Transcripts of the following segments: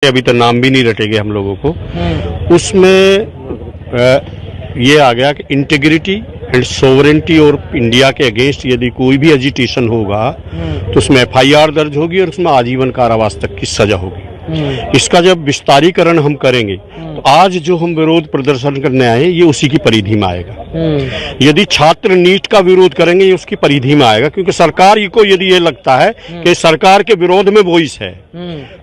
अभी तो नाम भी नहीं रटेंगे हम लोगों को। उसमें ये आ गया कि इंटीग्रिटी एंड सोवरेंटी और इंडिया के अगेंस्ट यदि कोई भी एजिटेशन होगा तो उसमें FIR दर्ज होगी और उसमें आजीवन कारावास तक की सजा होगी। इसका जब विस्तारीकरण हम करेंगे तो आज जो हम विरोध प्रदर्शन करने आए ये उसी की परिधि में आएगा। यदि छात्र नीट का विरोध करेंगे ये उसकी परिधि में आएगा, क्योंकि सरकार को यदि ये लगता है कि सरकार के विरोध में वॉइस है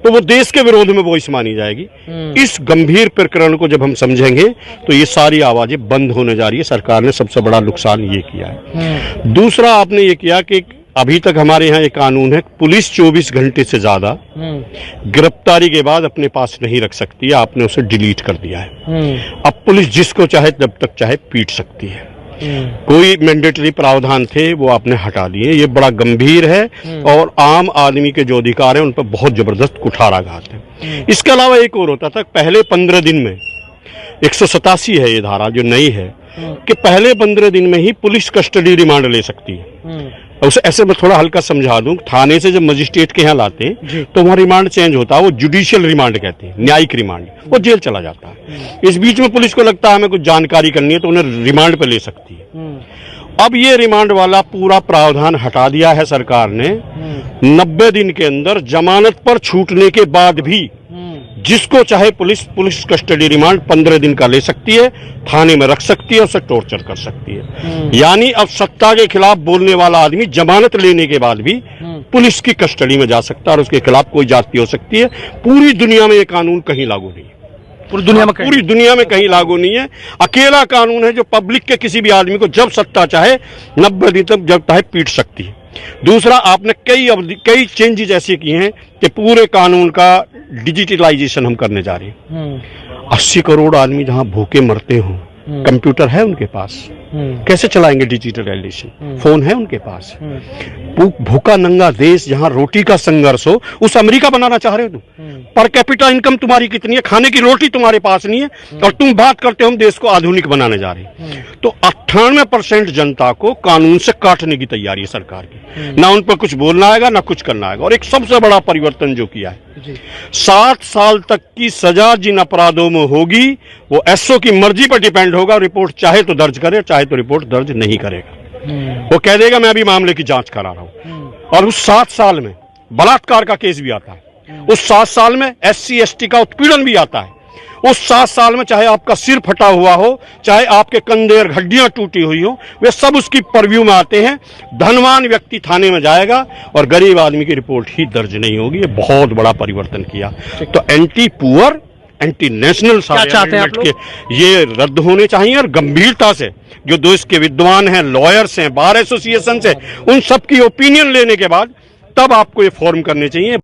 तो वो देश के विरोध में वॉइस मानी जाएगी। इस गंभीर प्रकरण को जब हम समझेंगे तो ये सारी आवाजें बंद होने जा रही है। सरकार ने सबसे बड़ा नुकसान ये किया है। दूसरा आपने ये किया कि अभी तक हमारे यहाँ एक कानून है, पुलिस 24 घंटे से ज्यादा गिरफ्तारी के बाद अपने पास नहीं रख सकती है। आपने उसे डिलीट कर दिया है। अब पुलिस जिसको चाहे जब तक चाहे पीट सकती है। कोई मैंडेटरी प्रावधान थे वो आपने हटा दिए। ये बड़ा गंभीर है और आम आदमी के जो अधिकार है उन पर बहुत जबरदस्त कुठाराघात है। इसके अलावा एक और होता था, पहले 15 दिन में 187 है ये धारा जो नई है कि पहले 15 दिन में ही पुलिस कस्टडी रिमांड ले सकती है। उसे ऐसे मैं थोड़ा हल्का समझा दूं, थाने से जब मजिस्ट्रेट के यहाँ लाते हैं तो वहाँ रिमांड चेंज होता है, वो जुडिशियल रिमांड कहते हैं, न्यायिक रिमांड, वो जेल चला जाता है। इस बीच में पुलिस को लगता है हमें कुछ जानकारी करनी है तो उन्हें रिमांड पे ले सकती है। अब ये रिमांड वाला पूरा प्रावधान हटा दिया है सरकार ने। 90 दिन के अंदर जमानत पर छूटने के बाद भी जिसको चाहे पुलिस कस्टडी रिमांड 15 दिन का ले सकती है, थाने में रख सकती है, उसे टॉर्चर कर सकती है। यानी अब सत्ता के खिलाफ बोलने वाला आदमी जमानत लेने के बाद भी पुलिस की कस्टडी में जा सकता है और उसके खिलाफ कोई जाति हो सकती है। पूरी दुनिया में ये कानून कहीं लागू नहीं है। पूरी दुनिया में कहीं लागू नहीं है। अकेला कानून है जो पब्लिक के किसी भी आदमी को जब सत्ता चाहे 90 दिन तक जब चाहे पीट सकती है। दूसरा, आपने कई चेंजेस ऐसे किए हैं कि पूरे कानून का डिजिटलाइजेशन हम करने जा रहे हैं। 80 करोड़ आदमी जहां भूखे मरते हों, कंप्यूटर है उनके पास, कैसे चलाएंगे डिजिटलाइजेशन? फोन है उनके पास। भूखा नंगा देश जहां रोटी का संघर्ष हो, उस अमेरिका बनाना चाह रहे हो तुम? पर कैपिटा इनकम तुम्हारी कितनी है? खाने की रोटी तुम्हारे पास नहीं है और तुम बात करते हो हम देश को आधुनिक बनाने जा रहे हैं। तो 98% जनता को कानून से काटने की तैयारी है सरकार की। ना उन पर कुछ बोलना आएगा ना कुछ करना आएगा। और एक सबसे बड़ा परिवर्तन जो किया है, 7 साल तक की सजा जिन अपराधों में होगी वो SO की मर्जी पर डिपेंड होगा। रिपोर्ट चाहे तो दर्ज करे, चाहे तो रिपोर्ट दर्ज नहीं करेगा। वो कह देगा मैं अभी मामले की जांच करा रहा हूं। और उस 7 साल में बलात्कार का केस भी आता है, उस 7 साल में SC ST का उत्पीड़न भी आता है, उस 7 साल में चाहे आपका सिर फटा हुआ हो, चाहे आपके कंधे और हड्डियां टूटी हुई हो, वे सब उसकी परव्यू में आते हैं। धनवान व्यक्ति थाने में जाएगा और गरीब आदमी की रिपोर्ट ही दर्ज नहीं होगी। ये बहुत बड़ा परिवर्तन किया। तो एंटी पुअर, एंटी नेशनल के ये रद्द होने चाहिए और गंभीरता से जो देश के विद्वान हैं, लॉयर्स हैं, बार एसोसिएशन से, उन सब की ओपिनियन लेने के बाद तब आपको ये फॉर्म करने चाहिए।